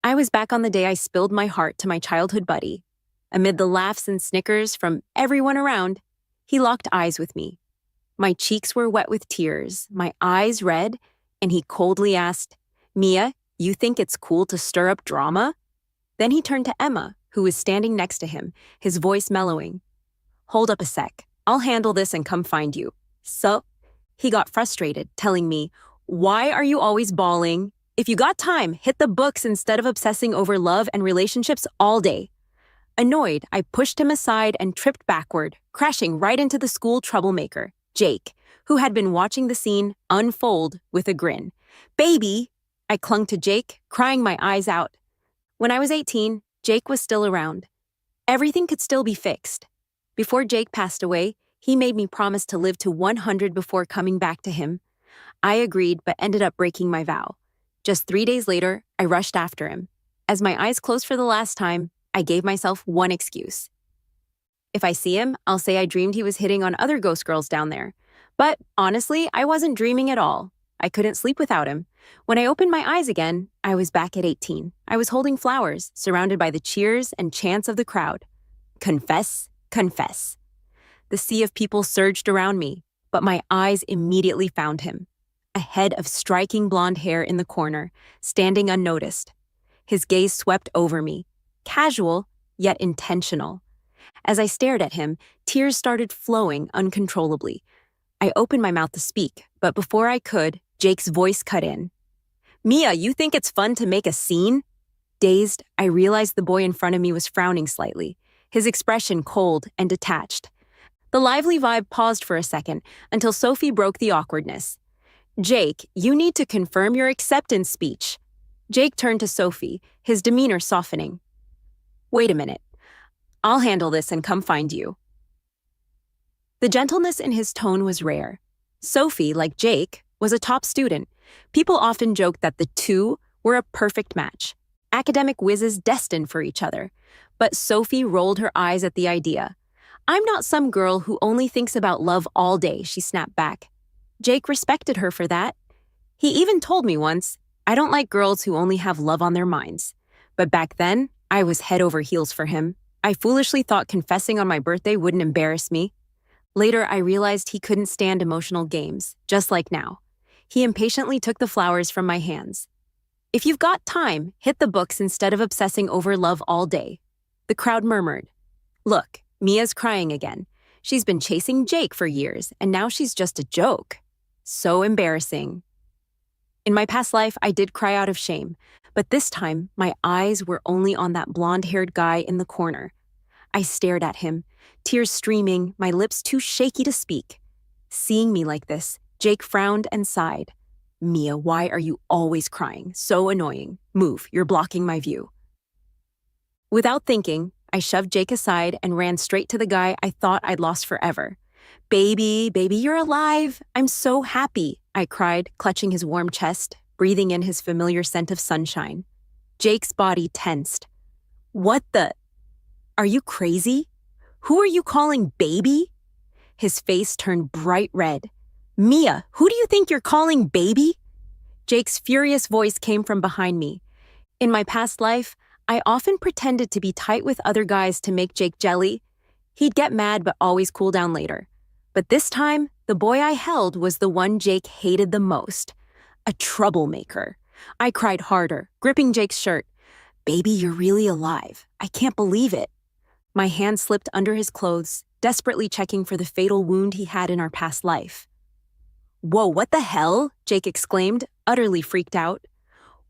I was back on the day I spilled my heart to my childhood buddy. Amid the laughs and snickers from everyone around, he locked eyes with me. My cheeks were wet with tears, my eyes red, and he coldly asked, "Mia, you think it's cool to stir up drama?" Then he turned to Emma, who was standing next to him, his voice mellowing. "Hold up a sec. I'll handle this and come find you." So, he got frustrated, telling me, "Why are you always bawling? If you got time, hit the books instead of obsessing over love and relationships all day." Annoyed, I pushed him aside and tripped backward, crashing right into the school troublemaker, Jake, who had been watching the scene unfold with a grin. "Baby!" I clung to Jake, crying my eyes out. When I was 18, Jake was still around. Everything could still be fixed. Before Jake passed away, he made me promise to live to 100 before coming back to him. I agreed, but ended up breaking my vow. Just 3 days later, I rushed after him. As my eyes closed for the last time, I gave myself one excuse. If I see him, I'll say I dreamed he was hitting on other ghost girls down there. But honestly, I wasn't dreaming at all. I couldn't sleep without him. When I opened my eyes again, I was back at 18. I was holding flowers, surrounded by the cheers and chants of the crowd. Confess, confess. The sea of people surged around me, but my eyes immediately found him. A head of striking blonde hair in the corner, standing unnoticed. His gaze swept over me, casual, yet intentional. As I stared at him, tears started flowing uncontrollably. I opened my mouth to speak, but before I could, Jake's voice cut in. "Mia, you think it's fun to make a scene?" Dazed, I realized the boy in front of me was frowning slightly, his expression cold and detached. The lively vibe paused for a second until Sophie broke the awkwardness. "Jake, you need to confirm your acceptance speech." Jake turned to Sophie, his demeanor softening. "Wait a minute. I'll handle this and come find you." The gentleness in his tone was rare. Sophie, like Jake, was a top student. People often joked that the two were a perfect match, academic whizzes destined for each other. But Sophie rolled her eyes at the idea. "I'm not some girl who only thinks about love all day," she snapped back. Jake respected her for that. He even told me once, "I don't like girls who only have love on their minds." But back then, I was head over heels for him. I foolishly thought confessing on my birthday wouldn't embarrass me. Later, I realized he couldn't stand emotional games, just like now. He impatiently took the flowers from my hands. "If you've got time, hit the books instead of obsessing over love all day." The crowd murmured. "Look, Mia's crying again. She's been chasing Jake for years, and now she's just a joke. So embarrassing." In my past life, I did cry out of shame, but this time, my eyes were only on that blonde-haired guy in the corner. I stared at him, tears streaming, my lips too shaky to speak. Seeing me like this, Jake frowned and sighed. "Mia, why are you always crying? So annoying. Move, you're blocking my view." Without thinking, I shoved Jake aside and ran straight to the guy I thought I'd lost forever. Baby, you're alive. I'm so happy," I cried, clutching his warm chest, breathing in his familiar scent of sunshine. Jake's body tensed. "What the? Are you crazy? Who are you calling baby?" His face turned bright red. "Mia, who do you think you're calling baby?" Jake's furious voice came from behind me. In my past life, I often pretended to be tight with other guys to make Jake jelly. He'd get mad but always cool down later. But this time, the boy I held was the one Jake hated the most. A troublemaker. I cried harder, gripping Jake's shirt. "Baby, you're really alive. I can't believe it." My hand slipped under his clothes, desperately checking for the fatal wound he had in our past life. "Whoa, what the hell?" Jake exclaimed, utterly freaked out.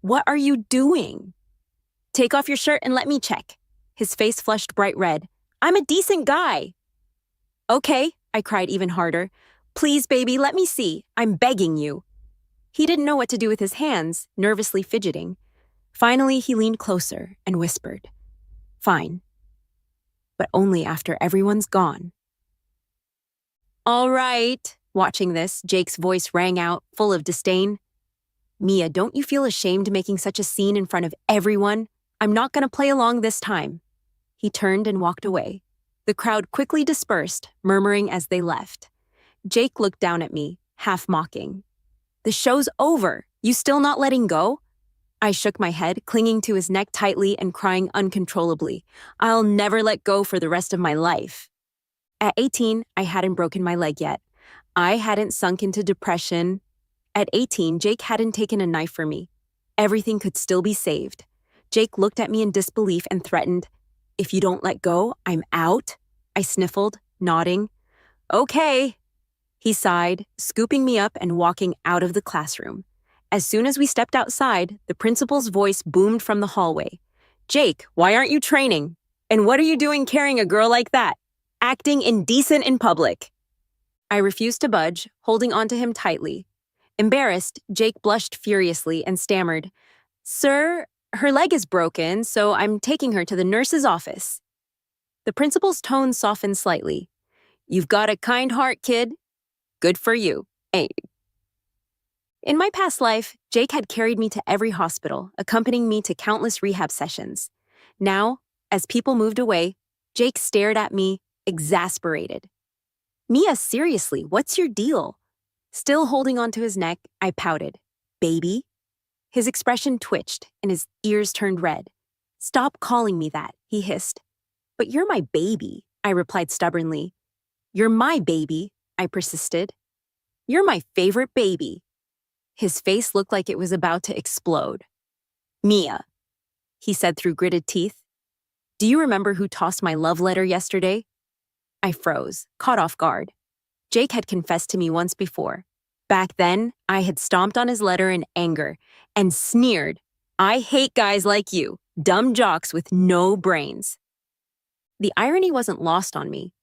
"What are you doing?" "Take off your shirt and let me check." His face flushed bright red. "I'm a decent guy." "Okay," I cried even harder. "Please, baby, let me see. I'm begging you." He didn't know what to do with his hands, nervously fidgeting. Finally, he leaned closer and whispered, "Fine. But only after everyone's gone." "All right." Watching this, Jake's voice rang out, full of disdain. "Mia, don't you feel ashamed making such a scene in front of everyone? I'm not going to play along this time." He turned and walked away. The crowd quickly dispersed, murmuring as they left. Jake looked down at me, half mocking. "The show's over. You still not letting go?" I shook my head, clinging to his neck tightly and crying uncontrollably. I'll never let go for the rest of my life. At 18, I hadn't broken my leg yet. I hadn't sunk into depression. At 18, Jake hadn't taken a knife for me. Everything could still be saved. Jake looked at me in disbelief and threatened, "If you don't let go, I'm out." I sniffled, nodding. "Okay." He sighed, scooping me up and walking out of the classroom. As soon as we stepped outside, the principal's voice boomed from the hallway. "Jake, why aren't you training? And what are you doing carrying a girl like that? Acting indecent in public." I refused to budge, holding onto him tightly. Embarrassed, Jake blushed furiously and stammered, "Sir, her leg is broken, so I'm taking her to the nurse's office." The principal's tone softened slightly. "You've got a kind heart, kid. Good for you." Hey. In my past life, Jake had carried me to every hospital, accompanying me to countless rehab sessions. Now, as people moved away, Jake stared at me, exasperated. "Mia, seriously, what's your deal?" Still holding onto his neck, I pouted. "Baby?" His expression twitched, and his ears turned red. "Stop calling me that," he hissed. "But you're my baby," I replied stubbornly. "You're my baby," I persisted. "You're my favorite baby." His face looked like it was about to explode. "Mia," he said through gritted teeth. "Do you remember who tossed my love letter yesterday?" I froze, caught off guard. Jake had confessed to me once before. Back then, I had stomped on his letter in anger and sneered, "I hate guys like you, dumb jocks with no brains." The irony wasn't lost on me.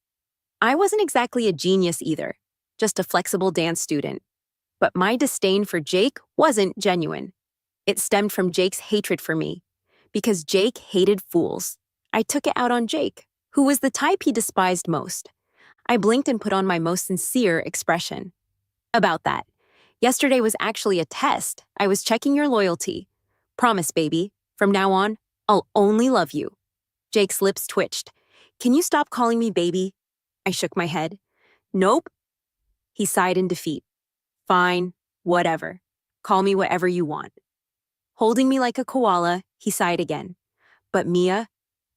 I wasn't exactly a genius either, just a flexible dance student. But my disdain for Jake wasn't genuine. It stemmed from Jake's hatred for me. Because Jake hated fools, I took it out on Jake, who was the type he despised most. I blinked and put on my most sincere expression. "About that. Yesterday was actually a test. I was checking your loyalty. Promise, baby. From now on, I'll only love you." Jake's lips twitched. "Can you stop calling me baby?" I shook my head. "Nope." He sighed in defeat. "Fine, whatever. Call me whatever you want." Holding me like a koala, he sighed again. "But Mia,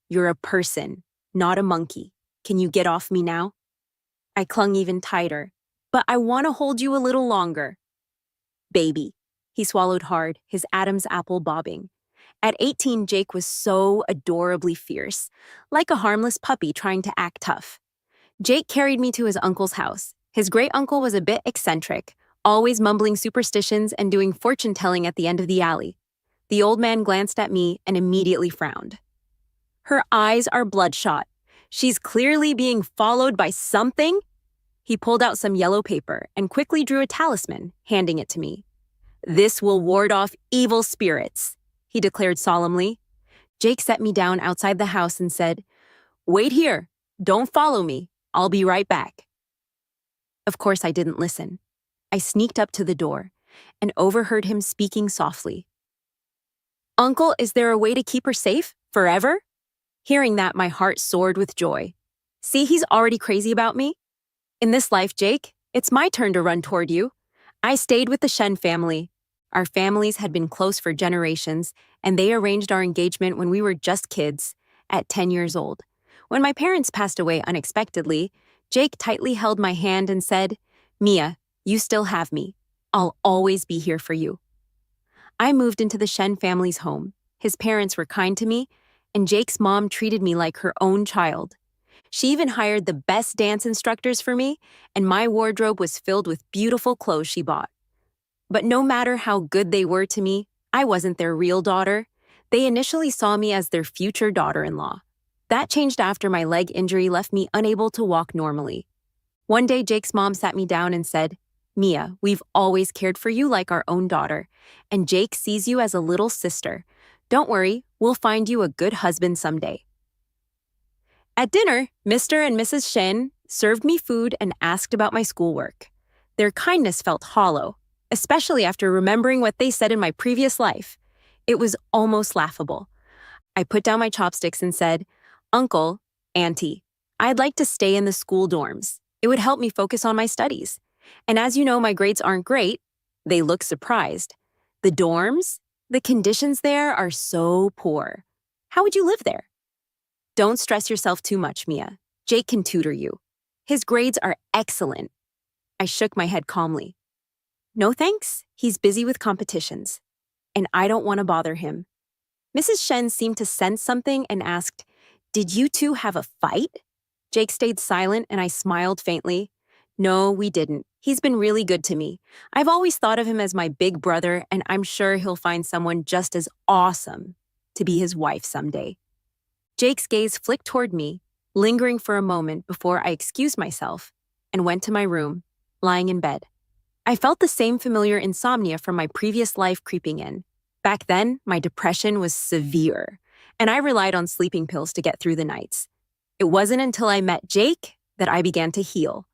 you're a person, not a monkey. Can you get off me now?" I clung even tighter. "But I want to hold you a little longer." "Baby." He swallowed hard, his Adam's apple bobbing. At 18, Jake was so adorably fierce, like a harmless puppy trying to act tough. Jake carried me to his uncle's house. His great-uncle was a bit eccentric, always mumbling superstitions and doing fortune-telling at the end of the alley. The old man glanced at me and immediately frowned. "Her eyes are bloodshot. She's clearly being followed by something." He pulled out some yellow paper and quickly drew a talisman, handing it to me. "This will ward off evil spirits," he declared solemnly. Jake set me down outside the house and said, "Wait here. Don't follow me. I'll be right back." Of course, I didn't listen. I sneaked up to the door and overheard him speaking softly. "Uncle, is there a way to keep her safe? Forever?" Hearing that, my heart soared with joy. See, he's already crazy about me. In this life, Jake, it's my turn to run toward you. I stayed with the Shen family. Our families had been close for generations, and they arranged our engagement when we were just kids, at 10 years old. When my parents passed away unexpectedly, Jake tightly held my hand and said, "Mia, you still have me. I'll always be here for you." I moved into the Shen family's home. His parents were kind to me, and Jake's mom treated me like her own child. She even hired the best dance instructors for me, and my wardrobe was filled with beautiful clothes she bought. But no matter how good they were to me, I wasn't their real daughter. They initially saw me as their future daughter-in-law. That changed after my leg injury left me unable to walk normally. One day, Jake's mom sat me down and said, "Mia, we've always cared for you like our own daughter, and Jake sees you as a little sister. Don't worry, we'll find you a good husband someday." At dinner, Mr. and Mrs. Shen served me food and asked about my schoolwork. Their kindness felt hollow, especially after remembering what they said in my previous life. It was almost laughable. I put down my chopsticks and said, "Uncle, Auntie, I'd like to stay in the school dorms. It would help me focus on my studies. And as you know, my grades aren't great." They looked surprised. "The dorms?" The conditions there are so poor. How would you live there? Don't stress yourself too much, Mia. Jake can tutor you. His grades are excellent. I shook my head calmly. No thanks, he's busy with competitions. And I don't want to bother him. Mrs. Shen seemed to sense something and asked, Did you two have a fight? Jake stayed silent and I smiled faintly. No, we didn't. He's been really good to me. I've always thought of him as my big brother, and I'm sure he'll find someone just as awesome to be his wife someday. Jake's gaze flicked toward me, lingering for a moment before I excused myself and went to my room, lying in bed. I felt the same familiar insomnia from my previous life creeping in. Back then, my depression was severe, and I relied on sleeping pills to get through the nights. It wasn't until I met Jake that I began to heal.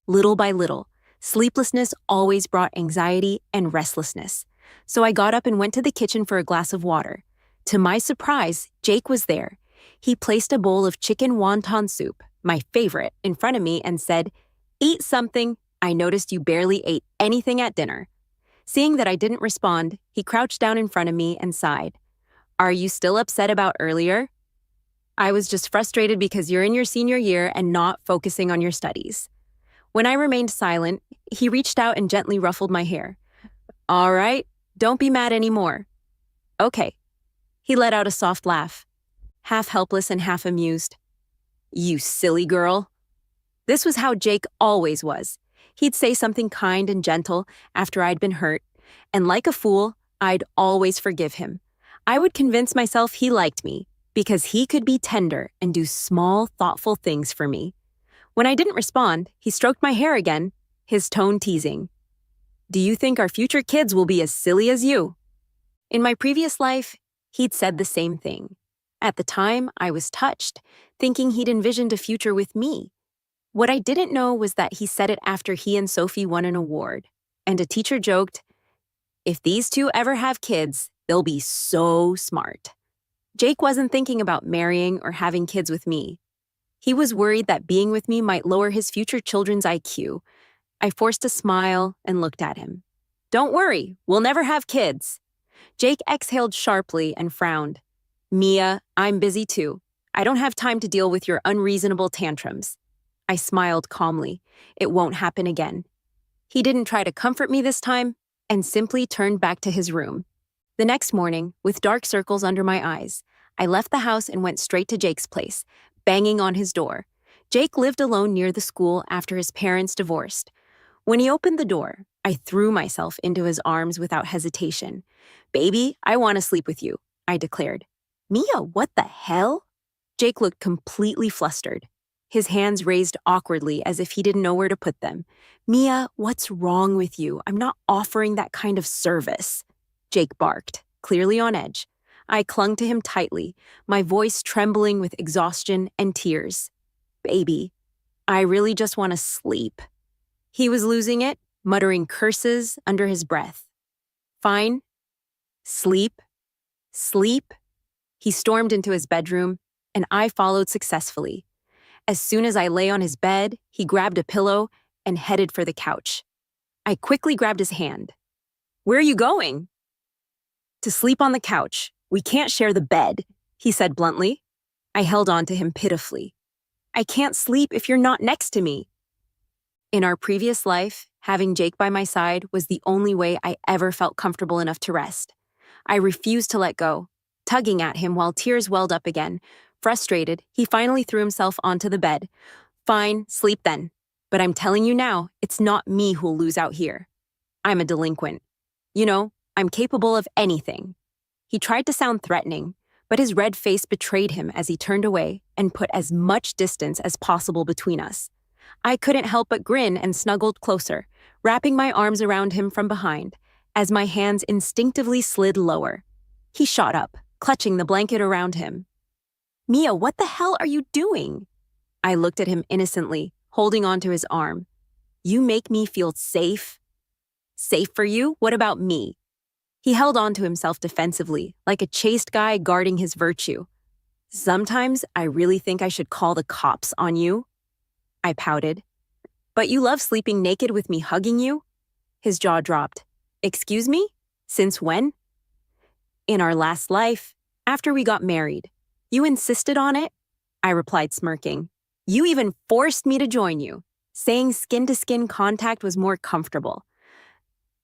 Little by little, sleeplessness always brought anxiety and restlessness, so I got up and went to the kitchen for a glass of water. To my surprise, Jake was there. He placed a bowl of chicken wonton soup, my favorite, in front of me and said, Eat something. I noticed you barely ate anything at dinner. Seeing that I didn't respond, he crouched down in front of me and sighed. Are you still upset about earlier? I was just frustrated because you're in your senior year and not focusing on your studies. When I remained silent, he reached out and gently ruffled my hair. All right, don't be mad anymore. Okay. He let out a soft laugh, half helpless and half amused. You silly girl. This was how Jake always was. He'd say something kind and gentle after I'd been hurt, and like a fool, I'd always forgive him. I would convince myself he liked me because he could be tender and do small, thoughtful things for me. When I didn't respond, he stroked my hair again, his tone teasing. Do you think our future kids will be as silly as you? In my previous life, he'd said the same thing. At the time, I was touched, thinking he'd envisioned a future with me. What I didn't know was that he said it after he and Sophie won an award, and a teacher joked, If these two ever have kids, they'll be so smart. Jake wasn't thinking about marrying or having kids with me. He was worried that being with me might lower his future children's IQ. I forced a smile and looked at him. Don't worry, we'll never have kids. Jake exhaled sharply and frowned. Mia, I'm busy too. I don't have time to deal with your unreasonable tantrums. I smiled calmly. It won't happen again. He didn't try to comfort me this time and simply turned back to his room. The next morning, with dark circles under my eyes, I left the house and went straight to Jake's place, banging on his door. Jake lived alone near the school after his parents divorced. When he opened the door, I threw myself into his arms without hesitation. Baby, I want to sleep with you, I declared. Mia, what the hell? Jake looked completely flustered. His hands raised awkwardly as if he didn't know where to put them. Mia, what's wrong with you? I'm not offering that kind of service. Jake barked, clearly on edge. I clung to him tightly, my voice trembling with exhaustion and tears. Baby, I really just want to sleep. He was losing it, muttering curses under his breath. Fine. Sleep. Sleep. He stormed into his bedroom, and I followed successfully. As soon as I lay on his bed, he grabbed a pillow and headed for the couch. I quickly grabbed his hand. Where are you going? To sleep on the couch. We can't share the bed, he said bluntly. I held on to him pitifully. I can't sleep if you're not next to me. In our previous life, having Jake by my side was the only way I ever felt comfortable enough to rest. I refused to let go, tugging at him while tears welled up again. Frustrated, he finally threw himself onto the bed. Fine, sleep then. But I'm telling you now, it's not me who'll lose out here. I'm a delinquent. You know, I'm capable of anything. He tried to sound threatening, but his red face betrayed him as he turned away and put as much distance as possible between us. I couldn't help but grin and snuggled closer, wrapping my arms around him from behind, as my hands instinctively slid lower. He shot up, clutching the blanket around him. Mia, what the hell are you doing? I looked at him innocently, holding onto his arm. You make me feel safe. Safe for you? What about me? He held on to himself defensively, like a chaste guy guarding his virtue. Sometimes I really think I should call the cops on you. I pouted. But you love sleeping naked with me hugging you? His jaw dropped. Excuse me? Since when? In our last life, after we got married. You insisted on it? I replied, smirking. You even forced me to join you, saying skin-to-skin contact was more comfortable.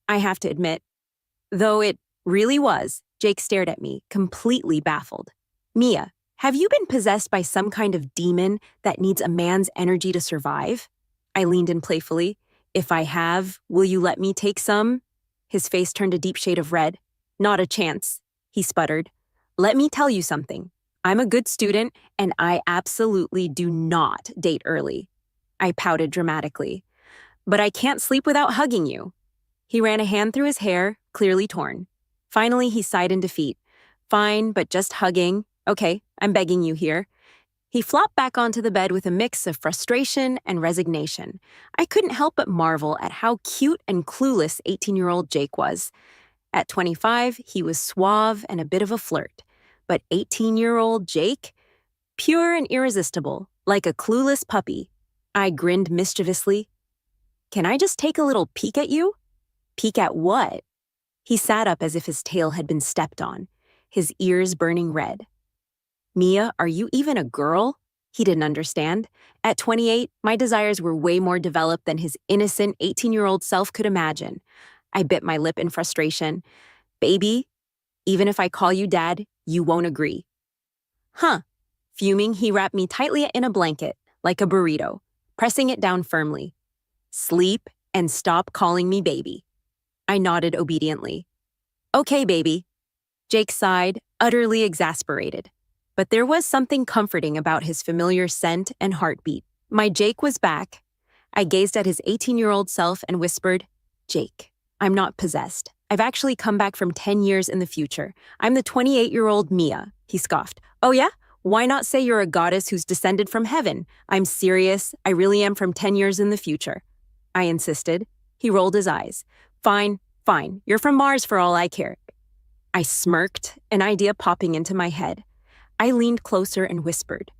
I have to admit, though it really was, Jake stared at me, completely baffled. Mia, have you been possessed by some kind of demon that needs a man's energy to survive? I leaned in playfully. If I have, will you let me take some? His face turned a deep shade of red. Not a chance, he sputtered. Let me tell you something. I'm a good student, and I absolutely do not date early. I pouted dramatically. But I can't sleep without hugging you. He ran a hand through his hair, clearly torn. Finally, he sighed in defeat. Fine, but just hugging. Okay, I'm begging you here. He flopped back onto the bed with a mix of frustration and resignation. I couldn't help but marvel at how cute and clueless 18-year-old Jake was. At 25, he was suave and a bit of a flirt. But 18-year-old Jake? Pure and irresistible, like a clueless puppy. I grinned mischievously. Can I just take a little peek at you? Peek at what? He sat up as if his tail had been stepped on, his ears burning red. Mia, are you even a girl? He didn't understand. At 28, my desires were way more developed than his innocent 18-year-old self could imagine. I bit my lip in frustration. Baby, even if I call you Dad, you won't agree. Huh. Fuming, he wrapped me tightly in a blanket, like a burrito, pressing it down firmly. Sleep and stop calling me baby. I nodded obediently. Okay, baby. Jake sighed, utterly exasperated. But there was something comforting about his familiar scent and heartbeat. My Jake was back. I gazed at his 18-year-old self and whispered, Jake, I'm not possessed. I've actually come back from 10 years in the future. I'm the 28-year-old Mia, he scoffed. Oh yeah? Why not say you're a goddess who's descended from heaven? I'm serious. I really am from 10 years in the future. I insisted. He rolled his eyes. Fine. You're from Mars for all I care. I smirked, an idea popping into my head. I leaned closer and whispered,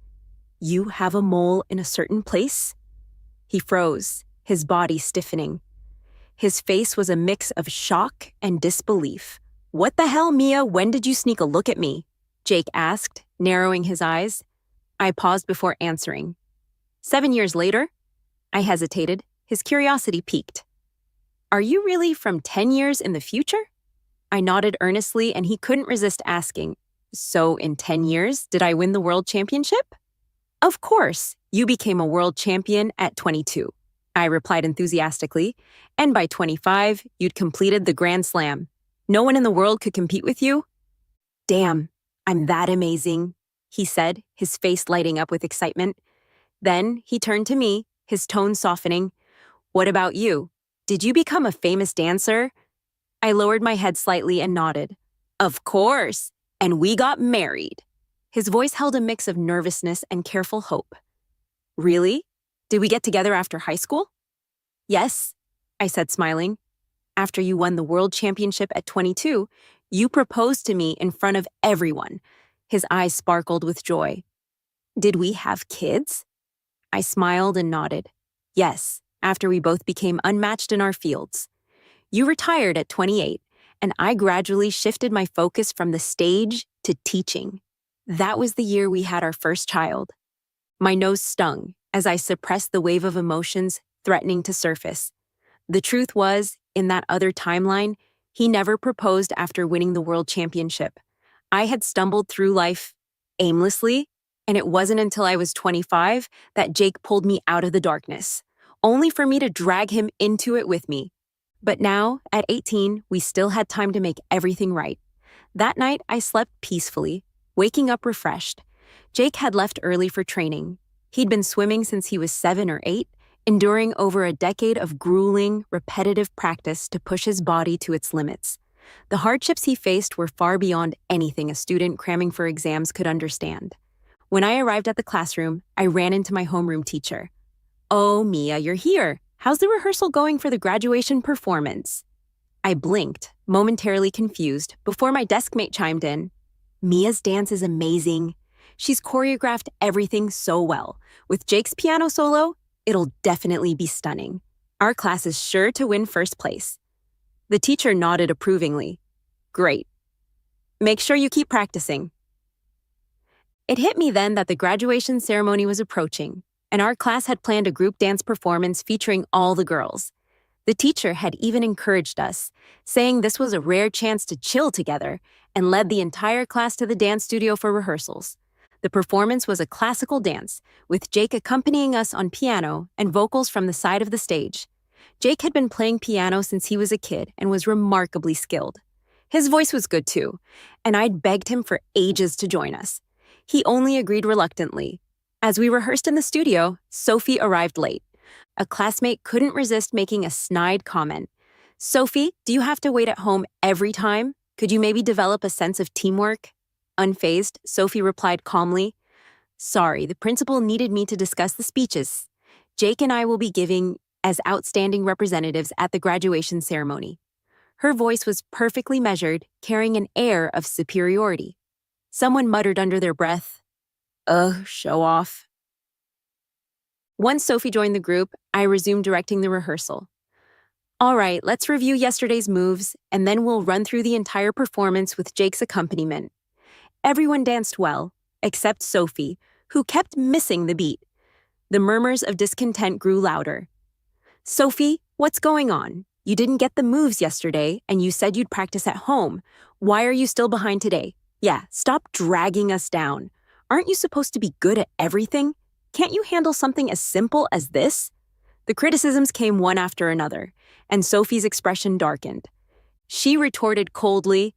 You have a mole in a certain place? He froze, his body stiffening. His face was a mix of shock and disbelief. What the hell, Mia? When did you sneak a look at me? Jake asked, narrowing his eyes. I paused before answering. 7 years later? I hesitated, his curiosity piqued. Are you really from 10 years in the future? I nodded earnestly, and he couldn't resist asking, So in 10 years, did I win the world championship? Of course, you became a world champion at 22, I replied enthusiastically, and by 25, you'd completed the Grand Slam. No one in the world could compete with you? Damn, I'm that amazing, he said, his face lighting up with excitement. Then he turned to me, his tone softening. What about you? Did you become a famous dancer? I lowered my head slightly and nodded. Of course, and we got married. His voice held a mix of nervousness and careful hope. Really? Did we get together after high school? Yes, I said, smiling. After you won the world championship at 22, you proposed to me in front of everyone. His eyes sparkled with joy. Did we have kids? I smiled and nodded. Yes, after we both became unmatched in our fields. You retired at 28, and I gradually shifted my focus from the stage to teaching. That was the year we had our first child. My nose stung as I suppressed the wave of emotions threatening to surface. The truth was, in that other timeline, he never proposed after winning the world championship. I had stumbled through life aimlessly, and it wasn't until I was 25 that Jake pulled me out of the darkness, only for me to drag him into it with me. But now, at 18, we still had time to make everything right. That night, I slept peacefully, waking up refreshed. Jake had left early for training. He'd been swimming since he was 7 or 8, enduring over a decade of grueling, repetitive practice to push his body to its limits. The hardships he faced were far beyond anything a student cramming for exams could understand. When I arrived at the classroom, I ran into my homeroom teacher. Oh, Mia, you're here. How's the rehearsal going for the graduation performance? I blinked, momentarily confused, before my deskmate chimed in. Mia's dance is amazing. She's choreographed everything so well. With Jake's piano solo, it'll definitely be stunning. Our class is sure to win first place. The teacher nodded approvingly. Great. Make sure you keep practicing. It hit me then that the graduation ceremony was approaching, and our class had planned a group dance performance featuring all the girls. The teacher had even encouraged us, saying this was a rare chance to chill together, and led the entire class to the dance studio for rehearsals. The performance was a classical dance, with Jake accompanying us on piano and vocals from the side of the stage. Jake had been playing piano since he was a kid and was remarkably skilled. His voice was good too, and I'd begged him for ages to join us. He only agreed reluctantly. As we rehearsed in the studio, Sophie arrived late. A classmate couldn't resist making a snide comment. "Sophie, do you have to wait at home every time? Could you maybe develop a sense of teamwork?" Unfazed, Sophie replied calmly, "Sorry, the principal needed me to discuss the speeches. Jake and I will be giving as outstanding representatives at the graduation ceremony." Her voice was perfectly measured, carrying an air of superiority. Someone muttered under their breath, "Ugh, show off." Once Sophie joined the group, I resumed directing the rehearsal. "All right, let's review yesterday's moves, and then we'll run through the entire performance with Jake's accompaniment." Everyone danced well, except Sophie, who kept missing the beat. The murmurs of discontent grew louder. "Sophie, what's going on? You didn't get the moves yesterday, and you said you'd practice at home. Why are you still behind today? Yeah, stop dragging us down. Aren't you supposed to be good at everything? Can't you handle something as simple as this?" The criticisms came one after another, and Sophie's expression darkened. She retorted coldly,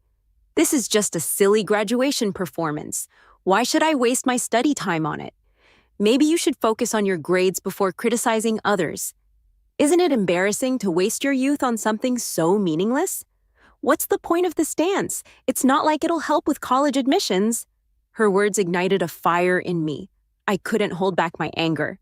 "This is just a silly graduation performance. Why should I waste my study time on it? Maybe you should focus on your grades before criticizing others. Isn't it embarrassing to waste your youth on something so meaningless? What's the point of this dance? It's not like it'll help with college admissions." Her words ignited a fire in me. I couldn't hold back my anger.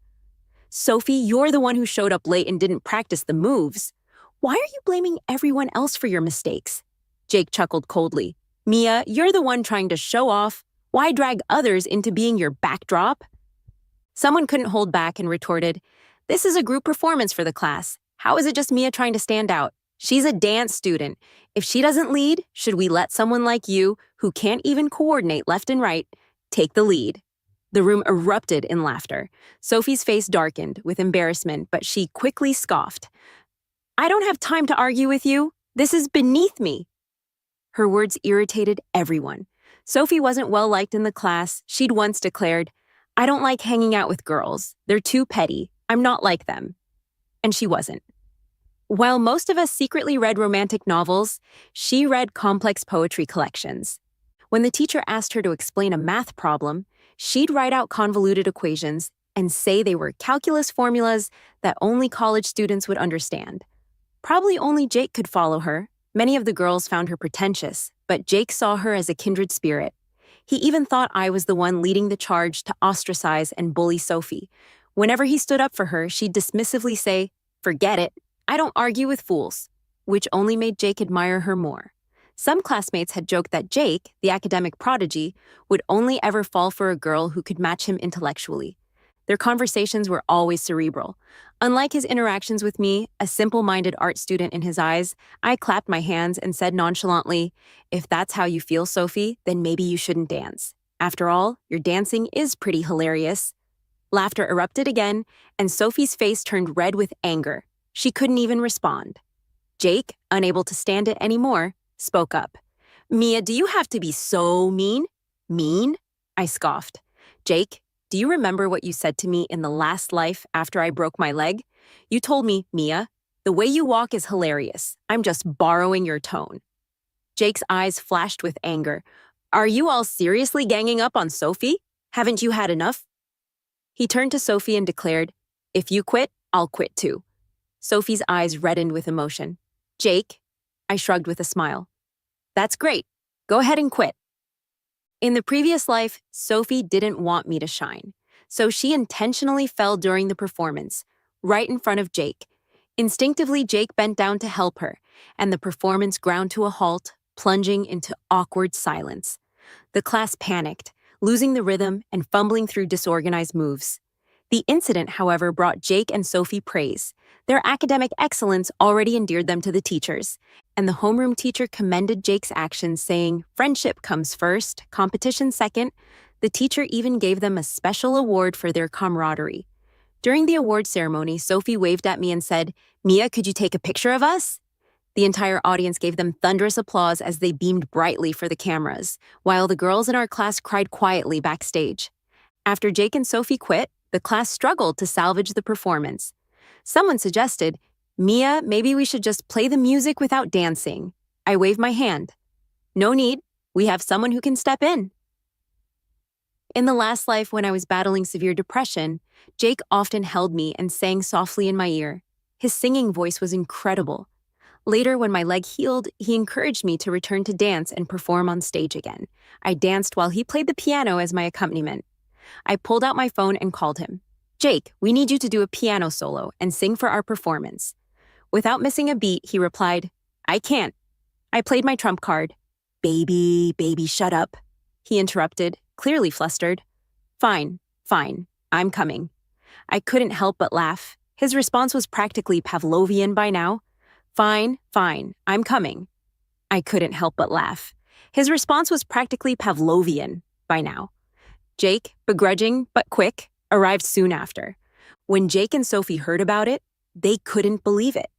"Sophie, you're the one who showed up late and didn't practice the moves. Why are you blaming everyone else for your mistakes?" Jake chuckled coldly. "Mia, you're the one trying to show off. Why drag others into being your backdrop?" Someone couldn't hold back and retorted, "This is a group performance for the class. How is it just Mia trying to stand out? She's a dance student. If she doesn't lead, should we let someone like you, who can't even coordinate left and right, take the lead?" The room erupted in laughter. Sophie's face darkened with embarrassment, but she quickly scoffed. "I don't have time to argue with you. This is beneath me." Her words irritated everyone. Sophie wasn't well liked in the class. She'd once declared, "I don't like hanging out with girls. They're too petty. I'm not like them." And she wasn't. While most of us secretly read romantic novels, she read complex poetry collections. When the teacher asked her to explain a math problem, she'd write out convoluted equations and say they were calculus formulas that only college students would understand. Probably only Jake could follow her. Many of the girls found her pretentious, but Jake saw her as a kindred spirit. He even thought I was the one leading the charge to ostracize and bully Sophie. Whenever he stood up for her, she'd dismissively say, "Forget it. I don't argue with fools," which only made Jake admire her more. Some classmates had joked that Jake, the academic prodigy, would only ever fall for a girl who could match him intellectually. Their conversations were always cerebral. Unlike his interactions with me, a simple-minded art student in his eyes, I clapped my hands and said nonchalantly, "If that's how you feel, Sophie, then maybe you shouldn't dance. After all, your dancing is pretty hilarious." Laughter erupted again, and Sophie's face turned red with anger. She couldn't even respond. Jake, unable to stand it anymore, spoke up. "Mia, do you have to be so mean?" "Mean?" I scoffed. "Jake, do you remember what you said to me in the last life after I broke my leg? You told me, 'Mia, the way you walk is hilarious. I'm just borrowing your tone.'" Jake's eyes flashed with anger. "Are you all seriously ganging up on Sophie? Haven't you had enough?" He turned to Sophie and declared, "If you quit, I'll quit too." Sophie's eyes reddened with emotion. "Jake," I shrugged with a smile. "That's great. Go ahead and quit." In the previous life, Sophie didn't want me to shine, so she intentionally fell during the performance, right in front of Jake. Instinctively, Jake bent down to help her, and the performance ground to a halt, plunging into awkward silence. The class panicked, losing the rhythm and fumbling through disorganized moves. The incident, however, brought Jake and Sophie praise. Their academic excellence already endeared them to the teachers, and the homeroom teacher commended Jake's actions, saying, "Friendship comes first, competition second." The teacher even gave them a special award for their camaraderie. During the award ceremony, Sophie waved at me and said, "Mia, could you take a picture of us?" The entire audience gave them thunderous applause as they beamed brightly for the cameras, while the girls in our class cried quietly backstage. After Jake and Sophie quit, the class struggled to salvage the performance. Someone suggested, "Mia, maybe we should just play the music without dancing." I waved my hand. "No need. We have someone who can step in." In the last life, when I was battling severe depression, Jake often held me and sang softly in my ear. His singing voice was incredible. Later, when my leg healed, he encouraged me to return to dance and perform on stage again. I danced while he played the piano as my accompaniment. I pulled out my phone and called him. "Jake, we need you to do a piano solo and sing for our performance." Without missing a beat, he replied, "I can't." I played my trump card. "Baby, baby, shut up," he interrupted, clearly flustered. Fine, I'm coming." I couldn't help but laugh. His response was practically Pavlovian by now. Fine, I'm coming." I couldn't help but laugh. His response was practically Pavlovian by now. Jake, begrudging but quick, arrived soon after. When Jake and Sophie heard about it, they couldn't believe it.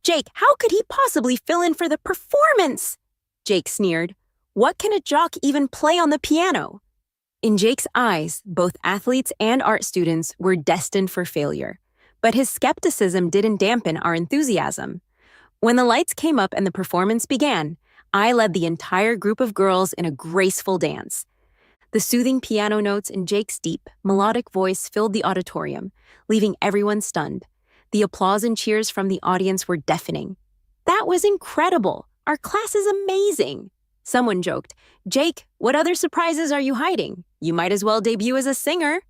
"Jake, how could he possibly fill in for the performance?" Jake sneered. "What can a jock even play on the piano?" In Jake's eyes, both athletes and art students were destined for failure. But his skepticism didn't dampen our enthusiasm. When the lights came up and the performance began, I led the entire group of girls in a graceful dance. The soothing piano notes in Jake's deep, melodic voice filled the auditorium, leaving everyone stunned. The applause and cheers from the audience were deafening. "That was incredible! Our class is amazing!" Someone joked, "Jake, what other surprises are you hiding? You might as well debut as a singer."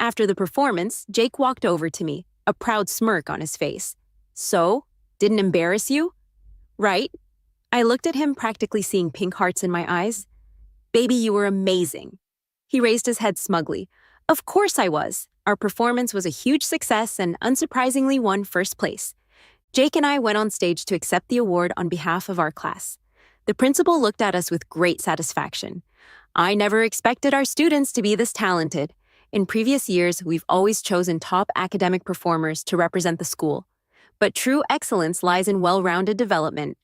After the performance, Jake walked over to me, a proud smirk on his face. "So? Didn't embarrass you?" "Right." I looked at him, practically seeing pink hearts in my eyes. "Baby, you were amazing." He raised his head smugly. "Of course I was. Our performance was a huge success and unsurprisingly won first place." Jake and I went on stage to accept the award on behalf of our class. The principal looked at us with great satisfaction. "I never expected our students to be this talented. In previous years, we've always chosen top academic performers to represent the school. But true excellence lies in well-rounded development.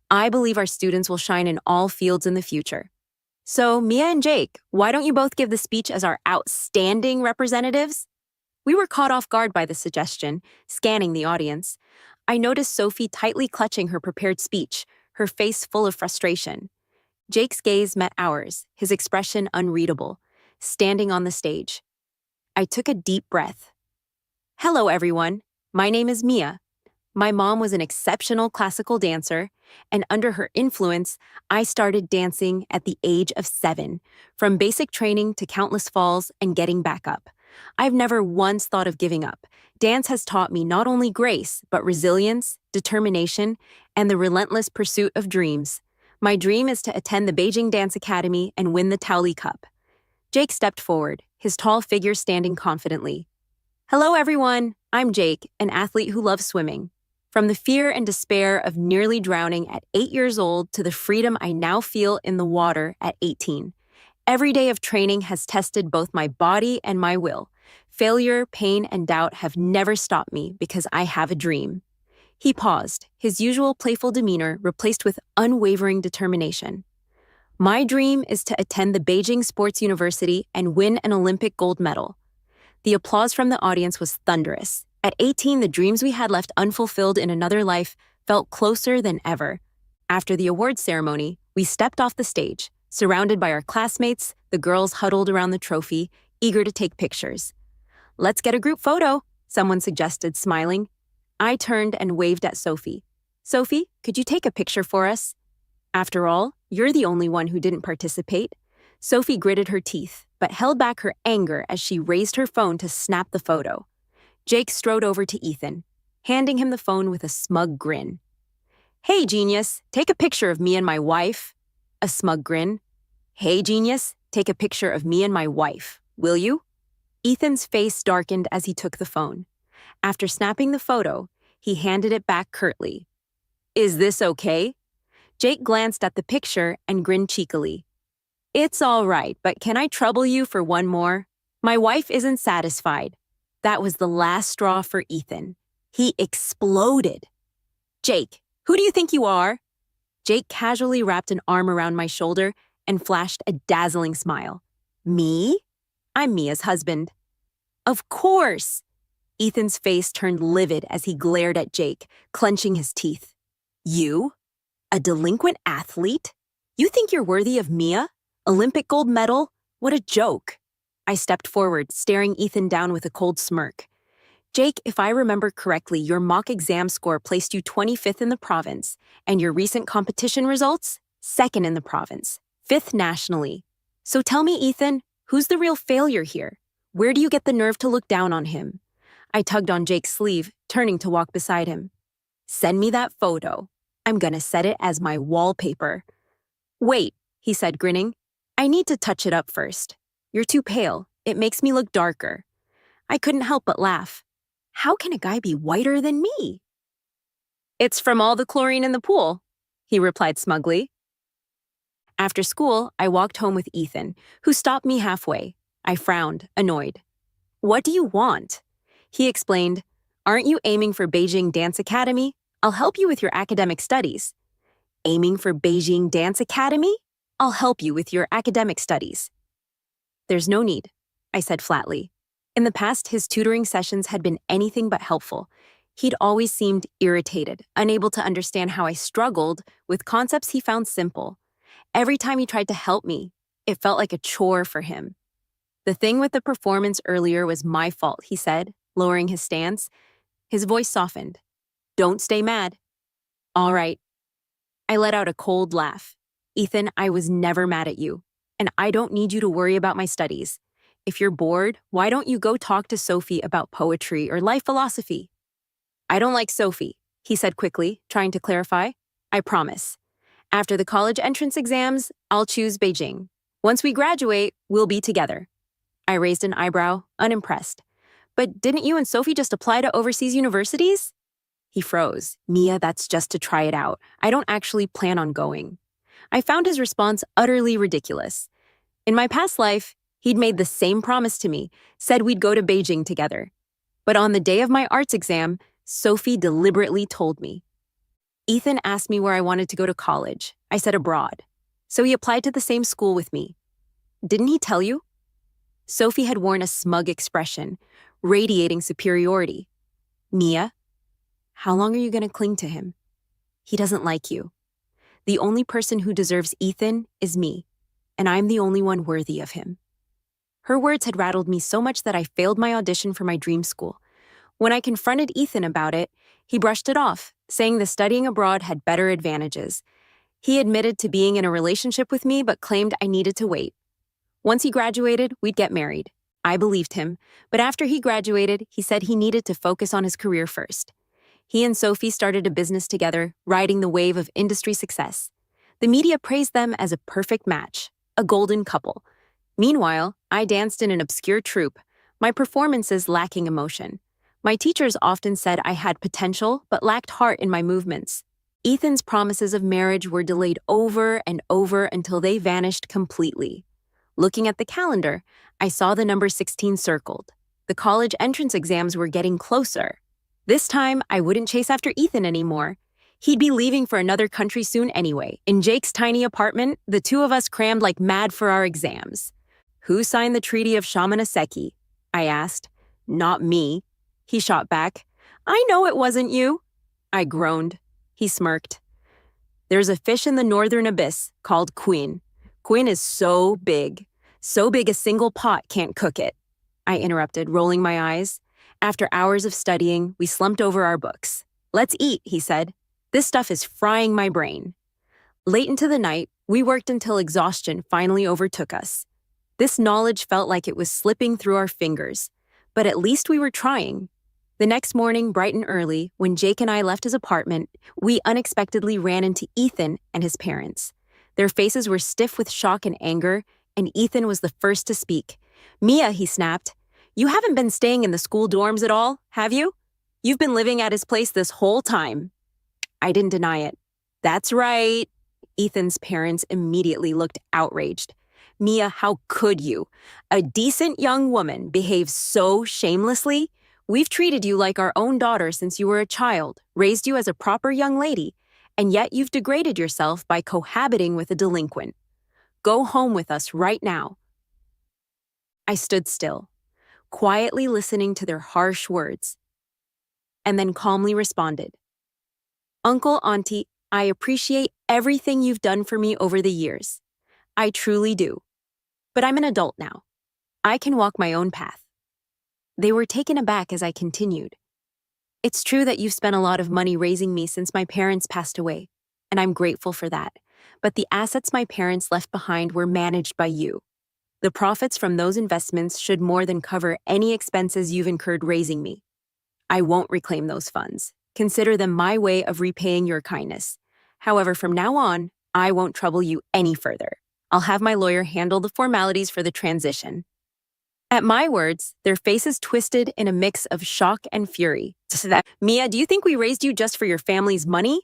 I believe our students will shine in all fields in the future. So, Mia and Jake, why don't you both give the speech as our outstanding representatives?" We were caught off guard by the suggestion, scanning the audience. I noticed Sophie tightly clutching her prepared speech, her face full of frustration. Jake's gaze met ours, his expression unreadable, standing on the stage. I took a deep breath. "Hello, everyone. My name is Mia. My mom was an exceptional classical dancer, and under her influence, I started dancing at the age of 7, from basic training to countless falls and getting back up. I've never once thought of giving up. Dance has taught me not only grace, but resilience, determination, and the relentless pursuit of dreams. My dream is to attend the Beijing Dance Academy and win the Taoli Cup." Jake stepped forward, his tall figure standing confidently. "Hello, everyone. I'm Jake, an athlete who loves swimming. From the fear and despair of nearly drowning at 8 years old to the freedom I now feel in the water at 18. Every day of training has tested both my body and my will. Failure, pain, and doubt have never stopped me because I have a dream." He paused, his usual playful demeanor replaced with unwavering determination. "My dream is to attend the Beijing Sports University and win an Olympic gold medal." The applause from the audience was thunderous. At 18, the dreams we had left unfulfilled in another life felt closer than ever. After the awards ceremony, we stepped off the stage, surrounded by our classmates, the girls huddled around the trophy, eager to take pictures. "Let's get a group photo," someone suggested, smiling. I turned and waved at Sophie. "Sophie, could you take a picture for us?" "After all, you're the only one who didn't participate." Sophie gritted her teeth, but held back her anger as she raised her phone to snap the photo. Jake strode over to Ethan, handing him the phone with a smug grin. "Hey, genius, take a picture of me and my wife." A smug grin. "Hey, genius, take a picture of me and my wife, will you?" Ethan's face darkened as he took the phone. After snapping the photo, he handed it back curtly. Is this okay? Jake glanced at the picture and grinned cheekily. It's all right, but can I trouble you for one more? My wife isn't satisfied. That was the last straw for Ethan. He exploded. Jake, who do you think you are? Jake casually wrapped an arm around my shoulder and flashed a dazzling smile. Me? I'm Mia's husband. Of course! Ethan's face turned livid as he glared at Jake, clenching his teeth. You? A delinquent athlete? You think you're worthy of Mia? Olympic gold medal? What a joke. I stepped forward, staring Ethan down with a cold smirk. Jake, if I remember correctly, your mock exam score placed you 25th in the province, and your recent competition results? 2nd in the province, 5th nationally. So tell me, Ethan, who's the real failure here? Where do you get the nerve to look down on him? I tugged on Jake's sleeve, turning to walk beside him. Send me that photo. I'm gonna set it as my wallpaper. Wait, he said, grinning. I need to touch it up first. You're too pale. It makes me look darker. I couldn't help but laugh. How can a guy be whiter than me? It's from all the chlorine in the pool, he replied smugly. After school, I walked home with Ethan, who stopped me halfway. I frowned, annoyed. What do you want? He explained, Aren't you aiming for Beijing Dance Academy? I'll help you with your academic studies. Aiming for Beijing Dance Academy? I'll help you with your academic studies. There's no need, I said flatly. In the past, his tutoring sessions had been anything but helpful. He'd always seemed irritated, unable to understand how I struggled with concepts he found simple. Every time he tried to help me, it felt like a chore for him. The thing with the performance earlier was my fault, he said, lowering his stance. His voice softened. Don't stay mad. All right. I let out a cold laugh. Ethan, I was never mad at you, and I don't need you to worry about my studies. If you're bored, why don't you go talk to Sophie about poetry or life philosophy? I don't like Sophie, he said quickly, trying to clarify. I promise. After the college entrance exams, I'll choose Beijing. Once we graduate, we'll be together. I raised an eyebrow, unimpressed. But didn't you and Sophie just apply to overseas universities? He froze. Mia, that's just to try it out. I don't actually plan on going. I found his response utterly ridiculous. In my past life, he'd made the same promise to me, said we'd go to Beijing together. But on the day of my arts exam, Sophie deliberately told me. Ethan asked me where I wanted to go to college. I said abroad. So he applied to the same school with me. Didn't he tell you? Sophie had worn a smug expression, radiating superiority. Mia, how long are you going to cling to him? He doesn't like you. The only person who deserves Ethan is me, and I'm the only one worthy of him. Her words had rattled me so much that I failed my audition for my dream school. When I confronted Ethan about it, he brushed it off, saying the studying abroad had better advantages. He admitted to being in a relationship with me but claimed I needed to wait. Once he graduated, we'd get married. I believed him, but after he graduated, he said he needed to focus on his career first. He and Sophie started a business together, riding the wave of industry success. The media praised them as a perfect match, a golden couple. Meanwhile, I danced in an obscure troupe, my performances lacking emotion. My teachers often said I had potential but lacked heart in my movements. Ethan's promises of marriage were delayed over and over until they vanished completely. Looking at the calendar, I saw the number 16 circled. The college entrance exams were getting closer. This time, I wouldn't chase after Ethan anymore. He'd be leaving for another country soon anyway. In Jake's tiny apartment, the two of us crammed like mad for our exams. Who signed the Treaty of Shimonoseki? I asked. Not me. He shot back. I know it wasn't you. I groaned. He smirked. There's a fish in the northern abyss called queen. Queen is so big a single pot can't cook it. I interrupted, rolling my eyes. After hours of studying, we slumped over our books. Let's eat, he said. This stuff is frying my brain. Late into the night, we worked until exhaustion finally overtook us. This knowledge felt like it was slipping through our fingers, but at least we were trying. The next morning, bright and early, when Jake and I left his apartment, we unexpectedly ran into Ethan and his parents. Their faces were stiff with shock and anger, and Ethan was the first to speak. Mia, he snapped, You haven't been staying in the school dorms at all, have you? You've been living at his place this whole time. I didn't deny it. That's right. Ethan's parents immediately looked outraged. Mia, how could you? A decent young woman behave so shamelessly? We've treated you like our own daughter since you were a child, raised you as a proper young lady, and yet you've degraded yourself by cohabiting with a delinquent. Go home with us right now. I stood still, quietly listening to their harsh words, and then calmly responded. Uncle, Auntie, I appreciate everything you've done for me over the years. I truly do. But I'm an adult now. I can walk my own path. They were taken aback as I continued. It's true that you've spent a lot of money raising me since my parents passed away, and I'm grateful for that. But the assets my parents left behind were managed by you. The profits from those investments should more than cover any expenses you've incurred raising me. I won't reclaim those funds. Consider them my way of repaying your kindness. However, from now on, I won't trouble you any further. I'll have my lawyer handle the formalities for the transition. At my words, their faces twisted in a mix of shock and fury. Mia, do you think we raised you just for your family's money?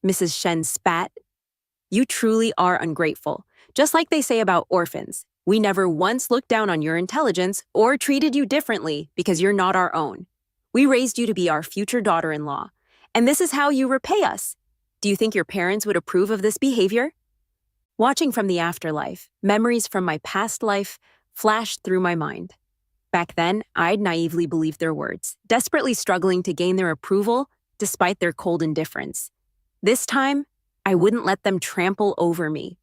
Mrs. Shen spat. You truly are ungrateful. Just like they say about orphans. We never once looked down on your intelligence or treated you differently because you're not our own. We raised you to be our future daughter-in-law, and this is how you repay us. Do you think your parents would approve of this behavior? Watching from the afterlife, memories from my past life flashed through my mind. Back then, I'd naively believed their words, desperately struggling to gain their approval despite their cold indifference. This time, I wouldn't let them trample over me.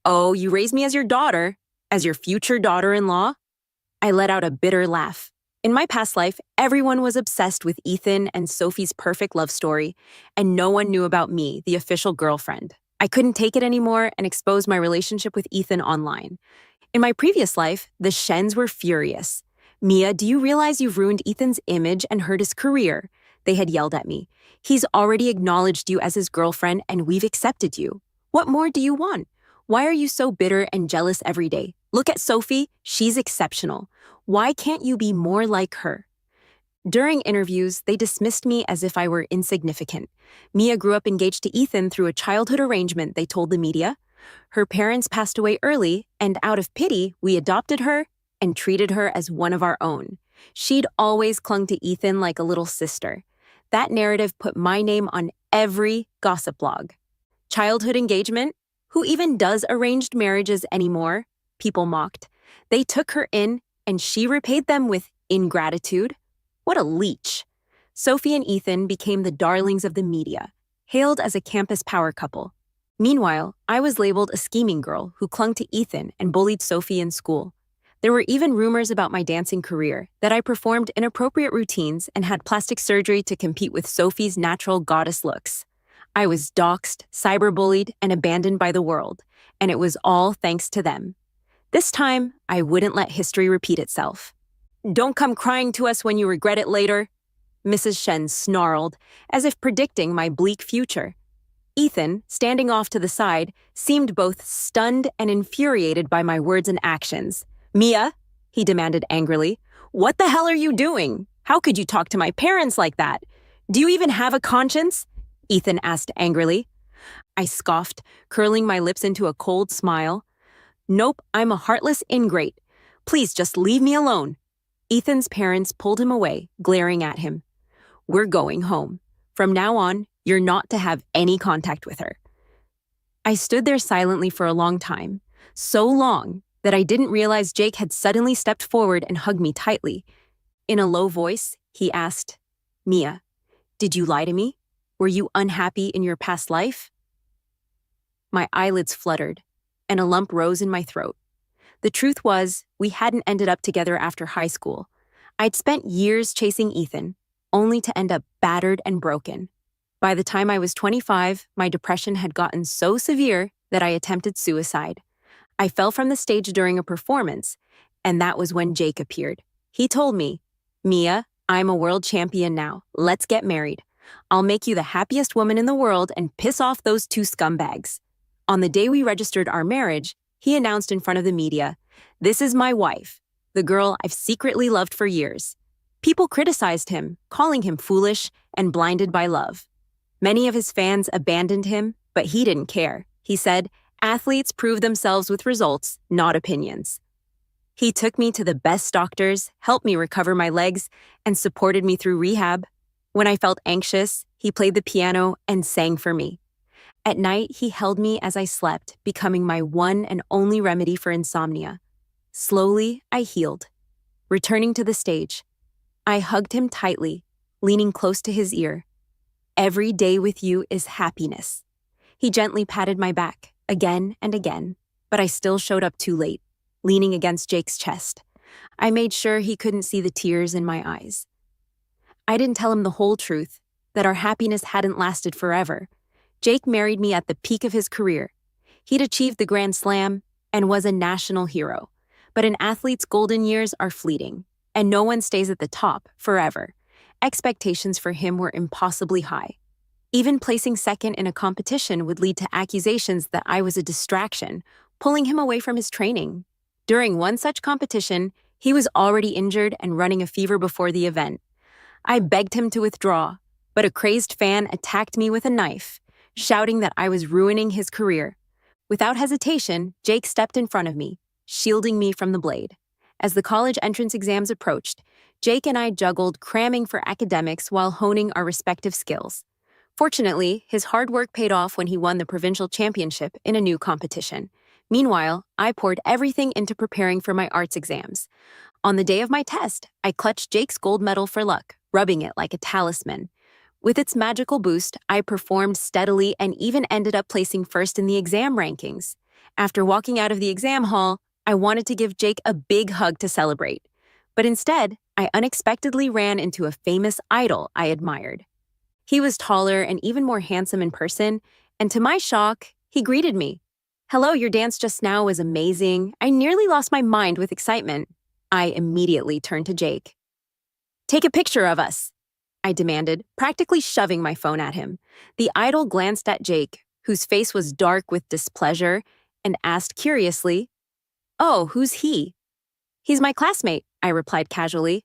Oh, you raised me as your daughter, as your future daughter-in-law? I let out a bitter laugh. In my past life, everyone was obsessed with Ethan and Sophie's perfect love story, and no one knew about me, the official girlfriend. I couldn't take it anymore and exposed my relationship with Ethan online. In my previous life, the Shens were furious. Mia, do you realize you've ruined Ethan's image and hurt his career? They had yelled at me. He's already acknowledged you as his girlfriend and we've accepted you. What more do you want? Why are you so bitter and jealous every day? Look at Sophie, she's exceptional. Why can't you be more like her? During interviews, they dismissed me as if I were insignificant. Mia grew up engaged to Ethan through a childhood arrangement, they told the media. Her parents passed away early, and out of pity, we adopted her and treated her as one of our own. She'd always clung to Ethan like a little sister. That narrative put my name on every gossip blog. Childhood engagement? Who even does arranged marriages anymore? People mocked. They took her in, and she repaid them with ingratitude. What a leech. Sophie and Ethan became the darlings of the media, hailed as a campus power couple. Meanwhile, I was labeled a scheming girl who clung to Ethan and bullied Sophie in school. There were even rumors about my dancing career, that I performed inappropriate routines and had plastic surgery to compete with Sophie's natural goddess looks. I was doxxed, cyberbullied, and abandoned by the world, and it was all thanks to them. This time, I wouldn't let history repeat itself. Don't come crying to us when you regret it later, Mrs. Shen snarled, as if predicting my bleak future. Ethan, standing off to the side, seemed both stunned and infuriated by my words and actions. Mia, he demanded angrily, what the hell are you doing? How could you talk to my parents like that? Do you even have a conscience? Ethan asked angrily. I scoffed, curling my lips into a cold smile. Nope, I'm a heartless ingrate. Please just leave me alone. Ethan's parents pulled him away, glaring at him. We're going home. From now on, you're not to have any contact with her. I stood there silently for a long time, so long that I didn't realize Jake had suddenly stepped forward and hugged me tightly. In a low voice, he asked, Mia, did you lie to me? Were you unhappy in your past life? My eyelids fluttered, and a lump rose in my throat. The truth was, we hadn't ended up together after high school. I'd spent years chasing Ethan, only to end up battered and broken. By the time I was 25, my depression had gotten so severe that I attempted suicide. I fell from the stage during a performance, and that was when Jake appeared. He told me, Mia, I'm a world champion now. Let's get married. I'll make you the happiest woman in the world and piss off those two scumbags. On the day we registered our marriage, he announced in front of the media, This is my wife. the girl I've secretly loved for years. People criticized him, calling him foolish and blinded by love. Many of his fans abandoned him, but he didn't care. He said, "Athletes prove themselves with results, not opinions." He took me to the best doctors, helped me recover my legs, and supported me through rehab. When I felt anxious, he played the piano and sang for me. At night, he held me as I slept, becoming my one and only remedy for insomnia. Slowly, I healed. Returning to the stage, I hugged him tightly, leaning close to his ear. "Every day with you is happiness." He gently patted my back, again and again, but I still showed up too late, leaning against Jake's chest. I made sure he couldn't see the tears in my eyes. I didn't tell him the whole truth, that our happiness hadn't lasted forever. Jake married me at the peak of his career. He'd achieved the Grand Slam and was a national hero. But an athlete's golden years are fleeting, and no one stays at the top forever. Expectations for him were impossibly high. Even placing second in a competition would lead to accusations that I was a distraction, pulling him away from his training. During one such competition, he was already injured and running a fever before the event. I begged him to withdraw, but a crazed fan attacked me with a knife, shouting that I was ruining his career. Without hesitation, Jake stepped in front of me, shielding me from the blade. As the college entrance exams approached, Jake and I juggled cramming for academics while honing our respective skills. Fortunately, his hard work paid off when he won the provincial championship in a new competition. Meanwhile, I poured everything into preparing for my arts exams. On the day of my test, I clutched Jake's gold medal for luck, rubbing it like a talisman. With its magical boost, I performed steadily and even ended up placing first in the exam rankings. After walking out of the exam hall, I wanted to give Jake a big hug to celebrate. But instead, I unexpectedly ran into a famous idol I admired. He was taller and even more handsome in person, and to my shock, he greeted me. "Hello, your dance just now was amazing. I nearly lost my mind with excitement." I immediately turned to Jake. "Take a picture of us," I demanded, practically shoving my phone at him. The idol glanced at Jake, whose face was dark with displeasure, and asked curiously, "Oh, who's he?" "He's my classmate," I replied casually.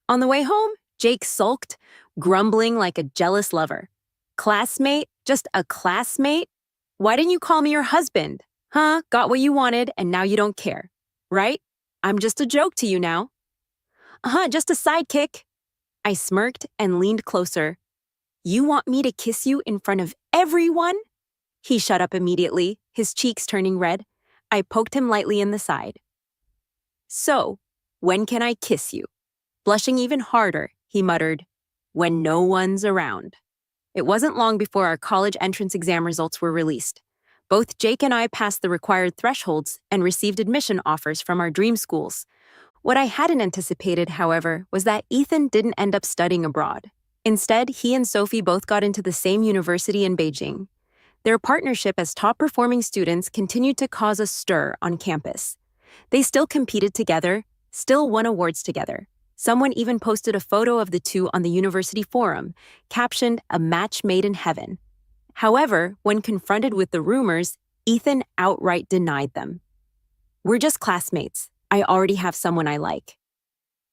On the way home, Jake sulked, grumbling like a jealous lover. "Classmate? Just a classmate? Why didn't you call me your husband? Huh? Got what you wanted, and now you don't care. Right? I'm just a joke to you now." Just a sidekick." I smirked and leaned closer. "You want me to kiss you in front of everyone?" He shut up immediately, his cheeks turning red. I poked him lightly in the side. "So, when can I kiss you?" Blushing even harder, he muttered, "When no one's around." It wasn't long before our college entrance exam results were released. Both Jake and I passed the required thresholds and received admission offers from our dream schools. What I hadn't anticipated, however, was that Ethan didn't end up studying abroad. Instead, he and Sophie both got into the same university in Beijing. Their partnership as top-performing students continued to cause a stir on campus. They still competed together, still won awards together. Someone even posted a photo of the two on the university forum, captioned, "A match made in heaven." However, when confronted with the rumors, Ethan outright denied them. "We're just classmates. I already have someone I like."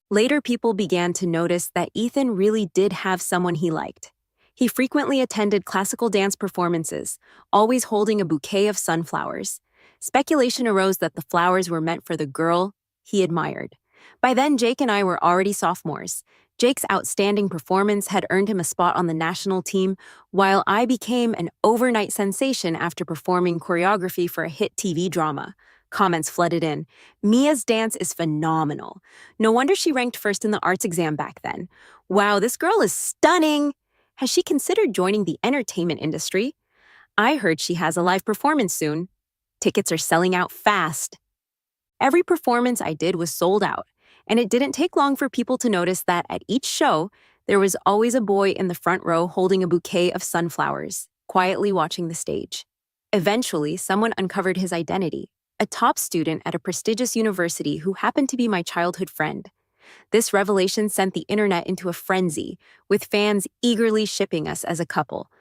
Later, people began to notice that Ethan really did have someone he liked. He frequently attended classical dance performances, always holding a bouquet of sunflowers. Speculation arose that the flowers were meant for the girl he admired. By then, Jake and I were already sophomores. Jake's outstanding performance had earned him a spot on the national team, while I became an overnight sensation after performing choreography for a hit TV drama. Comments flooded in. "Mia's dance is phenomenal. No wonder she ranked first in the arts exam back then. Wow, this girl is stunning. Has she considered joining the entertainment industry? I heard she has a live performance soon. Tickets are selling out fast." Every performance I did was sold out, and it didn't take long for people to notice that at each show, there was always a boy in the front row holding a bouquet of sunflowers, quietly watching the stage. Eventually, someone uncovered his identity, a top student at a prestigious university who happened to be my childhood friend. This revelation sent the internet into a frenzy, with fans eagerly shipping us as a couple.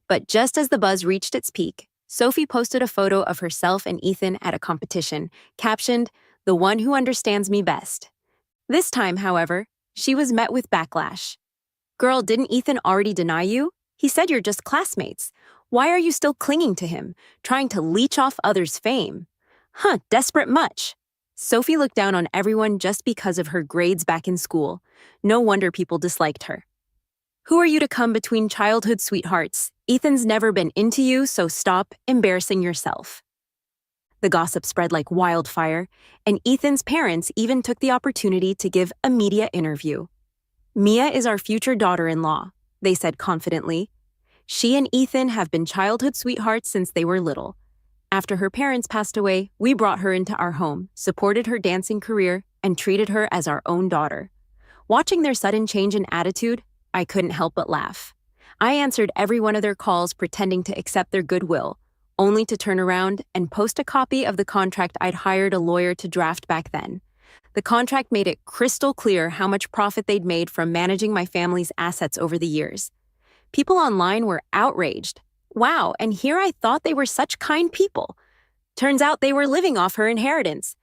But just as the buzz reached its peak, Sophie posted a photo of herself and Ethan at a competition, captioned, "The one who understands me best." This time, however, she was met with backlash. Girl, didn't Ethan already deny you? He said you're just classmates. Why are you still clinging to him, trying to leech off others' fame? Huh, desperate much. Sophie looked down on everyone just because of her grades back in school. No wonder people disliked her. Who are you to come between childhood sweethearts? Ethan's never been into you, so stop embarrassing yourself. The gossip spread like wildfire, and Ethan's parents even took the opportunity to give a media interview. Mia is our future daughter-in-law, they said confidently. She and Ethan have been childhood sweethearts since they were little. After her parents passed away, we brought her into our home, supported her dancing career, and treated her as our own daughter. Watching their sudden change in attitude, I couldn't help but laugh. I answered every one of their calls pretending to accept their goodwill, only to turn around and post a copy of the contract I'd hired a lawyer to draft back then. The contract made it crystal clear how much profit they'd made from managing my family's assets over the years. People online were outraged. Wow, and here I thought they were such kind people. Turns out they were living off her inheritance.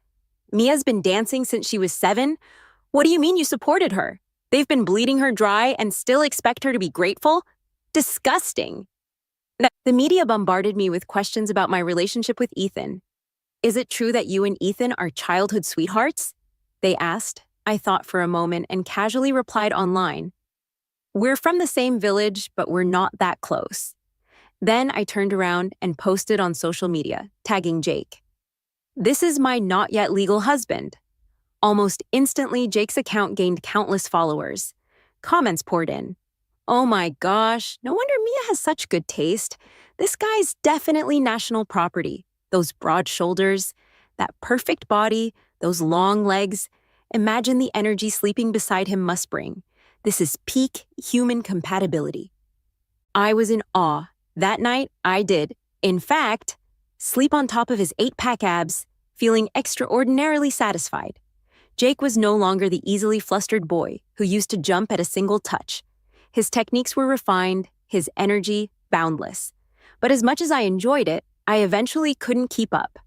Mia's been dancing since she was 7. What do you mean you supported her? They've been bleeding her dry and still expect her to be grateful? Disgusting. The media bombarded me with questions about my relationship with Ethan. Is it true that you and Ethan are childhood sweethearts? They asked. I thought for a moment and casually replied online. We're from the same village, but we're not that close. Then I turned around and posted on social media, tagging Jake. This is my not yet legal husband. Almost instantly, Jake's account gained countless followers. Comments poured in. Oh my gosh, no wonder Mia has such good taste. This guy's definitely national property. Those broad shoulders, that perfect body, those long legs. Imagine the energy sleeping beside him must bring. This is peak human compatibility. I was in awe. That night, I did, in fact, sleep on top of his 8-pack abs, feeling extraordinarily satisfied. Jake was no longer the easily flustered boy who used to jump at a single touch. His techniques were refined, his energy boundless. But as much as I enjoyed it, I eventually couldn't keep up.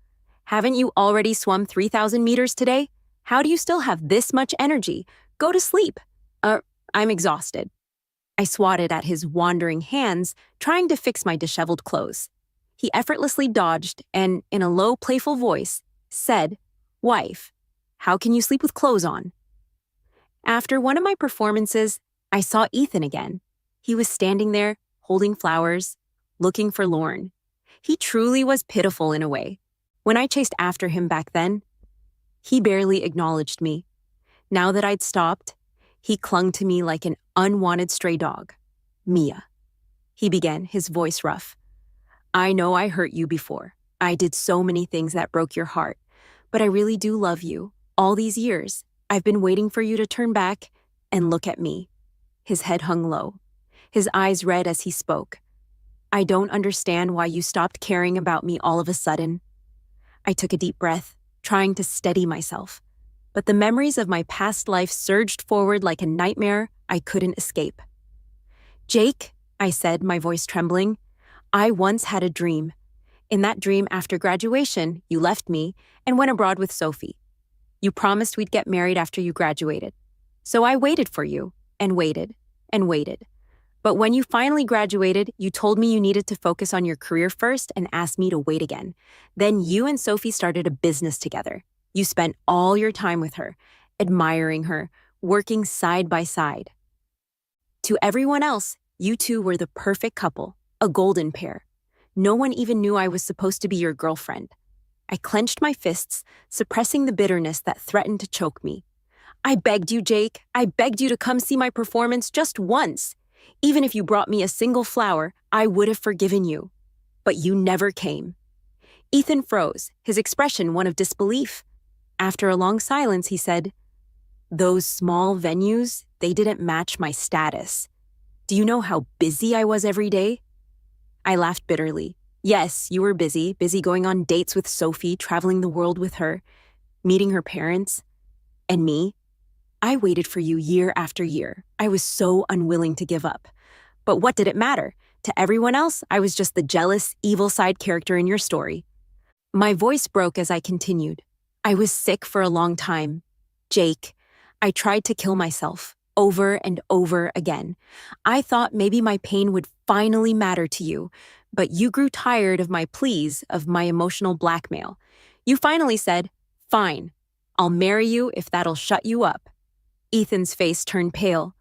Haven't you already swum 3,000 meters today? How do you still have this much energy? Go to sleep. I'm exhausted. I swatted at his wandering hands, trying to fix my disheveled clothes. He effortlessly dodged and, in a low, playful voice, said, Wife, how can you sleep with clothes on? After one of my performances, I saw Ethan again. He was standing there, holding flowers, looking forlorn. He truly was pitiful in a way. When I chased after him back then, he barely acknowledged me. Now that I'd stopped, he clung to me like an unwanted stray dog. Mia, he began, his voice rough. I know I hurt you before. I did so many things that broke your heart, but I really do love you. All these years, I've been waiting for you to turn back and look at me. His head hung low, his eyes red as he spoke. I don't understand why you stopped caring about me all of a sudden. I took a deep breath, trying to steady myself. But the memories of my past life surged forward like a nightmare I couldn't escape. Jake, I said, my voice trembling, I once had a dream. In that dream, after graduation, you left me and went abroad with Sophie. You promised we'd get married after you graduated. So I waited for you, and waited, and waited. But when you finally graduated, you told me you needed to focus on your career first and asked me to wait again. Then you and Sophie started a business together. You spent all your time with her, admiring her, working side by side. To everyone else, you two were the perfect couple, a golden pair. No one even knew I was supposed to be your girlfriend. I clenched my fists, suppressing the bitterness that threatened to choke me. I begged you, Jake. I begged you to come see my performance just once. Even if you brought me a single flower, I would have forgiven you. But you never came. Ethan froze, his expression one of disbelief. After a long silence, he said, Those small venues, they didn't match my status. Do you know how busy I was every day? I laughed bitterly. Yes, you were busy going on dates with Sophie, traveling the world with her, meeting her parents. And me? I waited for you year after year. I was so unwilling to give up. But what did it matter? To everyone else, I was just the jealous, evil side character in your story. My voice broke as I continued. I was sick for a long time. Jake, I tried to kill myself over and over again. I thought maybe my pain would finally matter to you, but you grew tired of my pleas, of my emotional blackmail. You finally said, "Fine, I'll marry you if that'll shut you up." Ethan's face turned pale.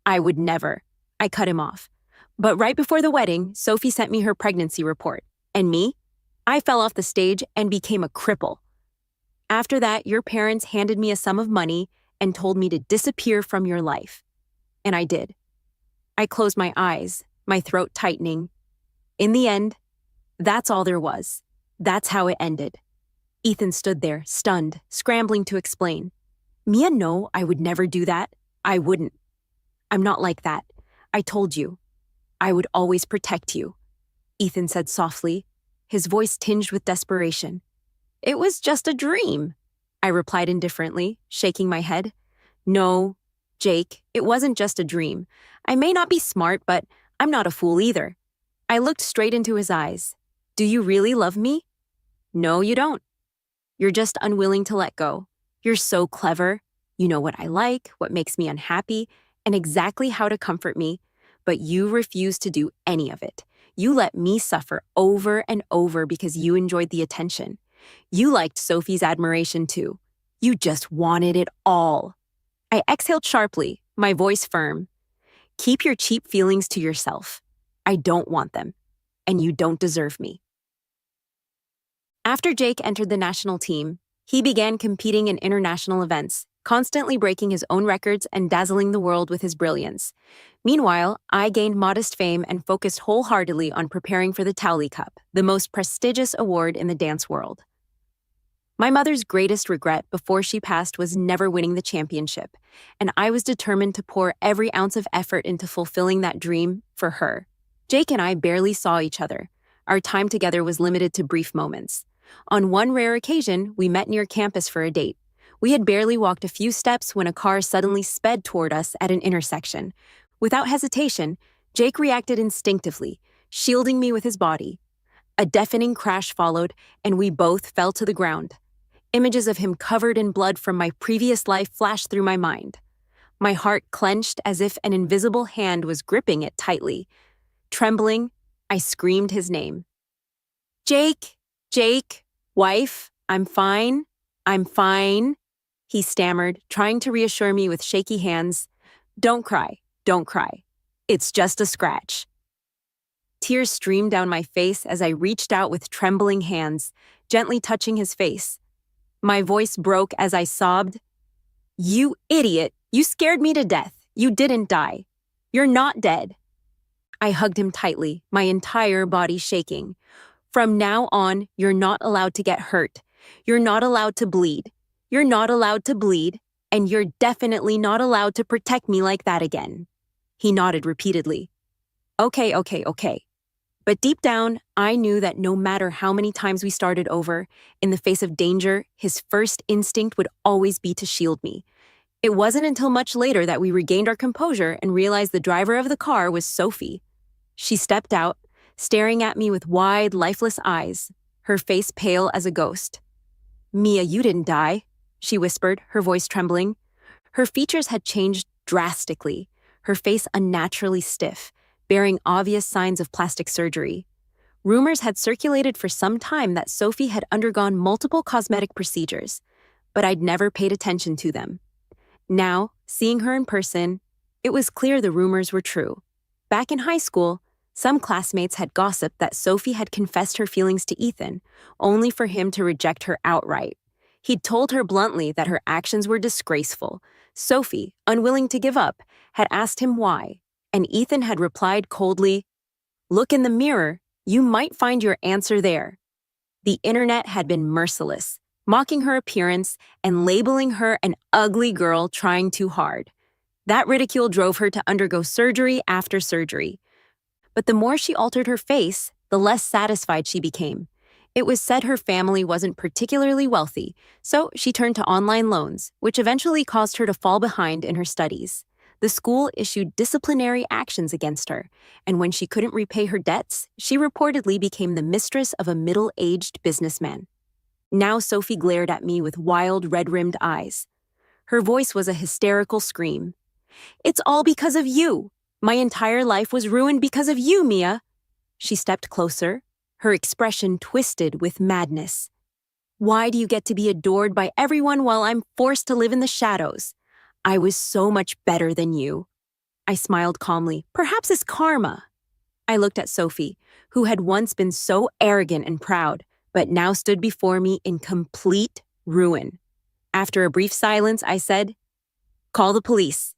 "I would never." I cut him off. But right before the wedding, Sophie sent me her pregnancy report. And me? I fell off the stage and became a cripple. After that, your parents handed me a sum of money and told me to disappear from your life. And I did. I closed my eyes, my throat tightening. In the end, that's all there was. That's how it ended. Ethan stood there, stunned, scrambling to explain. Mia, no, I would never do that. I wouldn't. I'm not like that. I told you. I would always protect you, Ethan said softly, his voice tinged with desperation. It was just a dream, I replied indifferently, shaking my head. No, Jake, it wasn't just a dream. I may not be smart, but I'm not a fool either. I looked straight into his eyes. Do you really love me? No, you don't. You're just unwilling to let go. You're so clever. You know what I like, what makes me unhappy, and exactly how to comfort me, but you refuse to do any of it. You let me suffer over and over because you enjoyed the attention. You liked Sophie's admiration too. You just wanted it all. I exhaled sharply, my voice firm. Keep your cheap feelings to yourself. I don't want them, and you don't deserve me. After Jake entered the national team, he began competing in international events, constantly breaking his own records and dazzling the world with his brilliance. Meanwhile, I gained modest fame and focused wholeheartedly on preparing for the Towley Cup, the most prestigious award in the dance world. My mother's greatest regret before she passed was never winning the championship, and I was determined to pour every ounce of effort into fulfilling that dream for her. Jake and I barely saw each other. Our time together was limited to brief moments. On one rare occasion, we met near campus for a date. We had barely walked a few steps when a car suddenly sped toward us at an intersection. Without hesitation, Jake reacted instinctively, shielding me with his body. A deafening crash followed, and we both fell to the ground. Images of him covered in blood from my previous life flashed through my mind. My heart clenched as if an invisible hand was gripping it tightly. Trembling, I screamed his name. Jake, Jake, wife, I'm fine, he stammered, trying to reassure me with shaky hands. Don't cry, don't cry. It's just a scratch. Tears streamed down my face as I reached out with trembling hands, gently touching his face. My voice broke as I sobbed. You idiot, you scared me to death. You didn't die. You're not dead. I hugged him tightly, my entire body shaking. From now on, you're not allowed to get hurt. You're not allowed to bleed. You're not allowed to bleed, and you're definitely not allowed to protect me like that again. He nodded repeatedly. Okay. But deep down, I knew that no matter how many times we started over, in the face of danger, his first instinct would always be to shield me. It wasn't until much later that we regained our composure and realized the driver of the car was Sophie. She stepped out, staring at me with wide, lifeless eyes, her face pale as a ghost. Mia, you didn't die, she whispered, her voice trembling. Her features had changed drastically, her face unnaturally stiff, bearing obvious signs of plastic surgery. Rumors had circulated for some time that Sophie had undergone multiple cosmetic procedures, but I'd never paid attention to them. Now, seeing her in person, it was clear the rumors were true. Back in high school, some classmates had gossiped that Sophie had confessed her feelings to Ethan, only for him to reject her outright. He'd told her bluntly that her actions were disgraceful. Sophie, unwilling to give up, had asked him why, and Ethan had replied coldly, "Look in the mirror, you might find your answer there." The internet had been merciless, mocking her appearance and labeling her an ugly girl trying too hard. That ridicule drove her to undergo surgery after surgery. But the more she altered her face, the less satisfied she became. It was said her family wasn't particularly wealthy, so she turned to online loans, which eventually caused her to fall behind in her studies. The school issued disciplinary actions against her, and when she couldn't repay her debts, she reportedly became the mistress of a middle-aged businessman. Now Sophie glared at me with wild red-rimmed eyes. Her voice was a hysterical scream. It's all because of you. My entire life was ruined because of you, Mia. She stepped closer, her expression twisted with madness. Why do you get to be adored by everyone while I'm forced to live in the shadows? I was so much better than you. I smiled calmly. Perhaps it's karma. I looked at Sophie, who had once been so arrogant and proud, but now stood before me in complete ruin. After a brief silence, I said, "Call the police."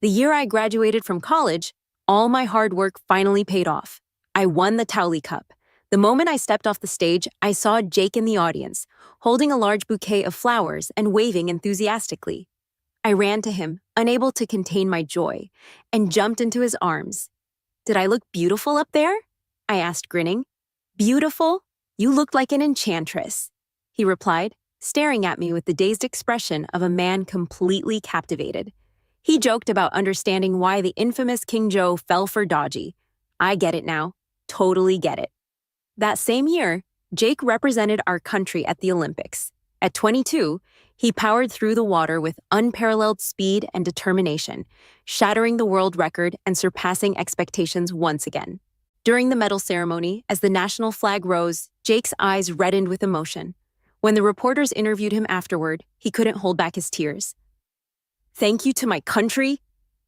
The year I graduated from college, all my hard work finally paid off. I won the Towley Cup. The moment I stepped off the stage, I saw Jake in the audience, holding a large bouquet of flowers and waving enthusiastically. I ran to him, unable to contain my joy, and jumped into his arms. "Did I look beautiful up there?" I asked, grinning. "Beautiful? You looked like an enchantress," he replied, staring at me with the dazed expression of a man completely captivated. He joked about understanding why the infamous King Joe fell for Dodgy. I get it now. Totally get it. That same year, Jake represented our country at the Olympics. At 22, he powered through the water with unparalleled speed and determination, shattering the world record and surpassing expectations once again. During the medal ceremony, as the national flag rose, Jake's eyes reddened with emotion. When the reporters interviewed him afterward, he couldn't hold back his tears. "Thank you to my country,"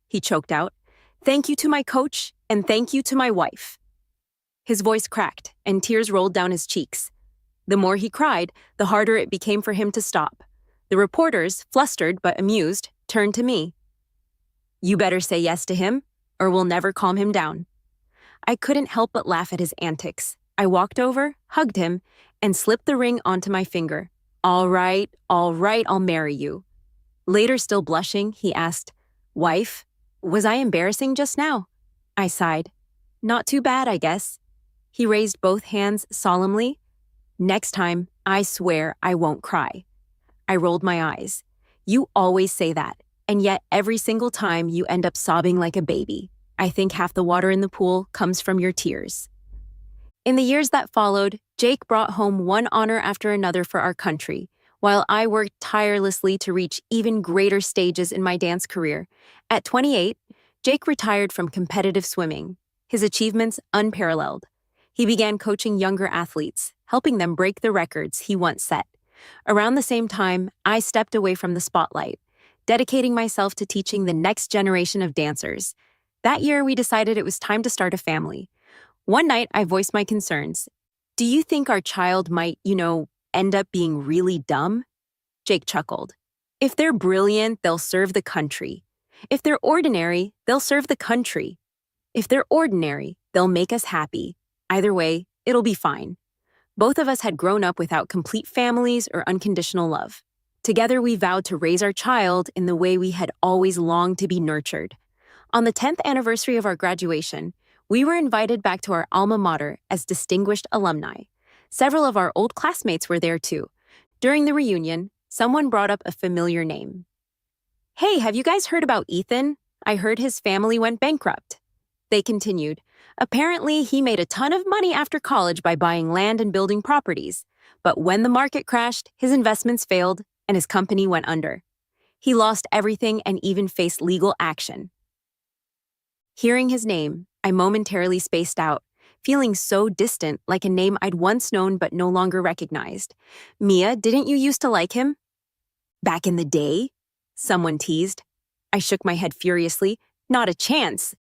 he choked out. "Thank you to my coach, and thank you to my wife." His voice cracked, and tears rolled down his cheeks. The more he cried, the harder it became for him to stop. The reporters, flustered but amused, turned to me. "You better say yes to him, or we'll never calm him down." I couldn't help but laugh at his antics. I walked over, hugged him, and slipped the ring onto my finger. All right, I'll marry you." Later, still blushing, he asked, "Wife, was I embarrassing just now?" I sighed. "Not too bad, I guess." He raised both hands solemnly. "Next time, I swear I won't cry." I rolled my eyes. "You always say that, and yet every single time you end up sobbing like a baby. I think half the water in the pool comes from your tears." In the years that followed, Jake brought home one honor after another for our country, while I worked tirelessly to reach even greater stages in my dance career. At 28, Jake retired from competitive swimming, his achievements unparalleled. He began coaching younger athletes, helping them break the records he once set. Around the same time, I stepped away from the spotlight, dedicating myself to teaching the next generation of dancers. That year, we decided it was time to start a family. One night, I voiced my concerns. "Do you think our child might, end up being really dumb?" Jake chuckled. "If they're brilliant, they'll serve the country. If they're ordinary, they'll serve the country. If they're ordinary, they'll make us happy. Either way, it'll be fine." Both of us had grown up without complete families or unconditional love. Together, we vowed to raise our child in the way we had always longed to be nurtured. On the 10th anniversary of our graduation, we were invited back to our alma mater as distinguished alumni. Several of our old classmates were there too. During the reunion, someone brought up a familiar name. "Hey, have you guys heard about Ethan? I heard his family went bankrupt." They continued, "Apparently, he made a ton of money after college by buying land and building properties. But when the market crashed, his investments failed and his company went under. He lost everything and even faced legal action." Hearing his name, I momentarily spaced out, feeling so distant, like a name I'd once known but no longer recognized. "Mia, didn't you used to like him?" "Back in the day?" someone teased. I shook my head furiously. "Not a chance.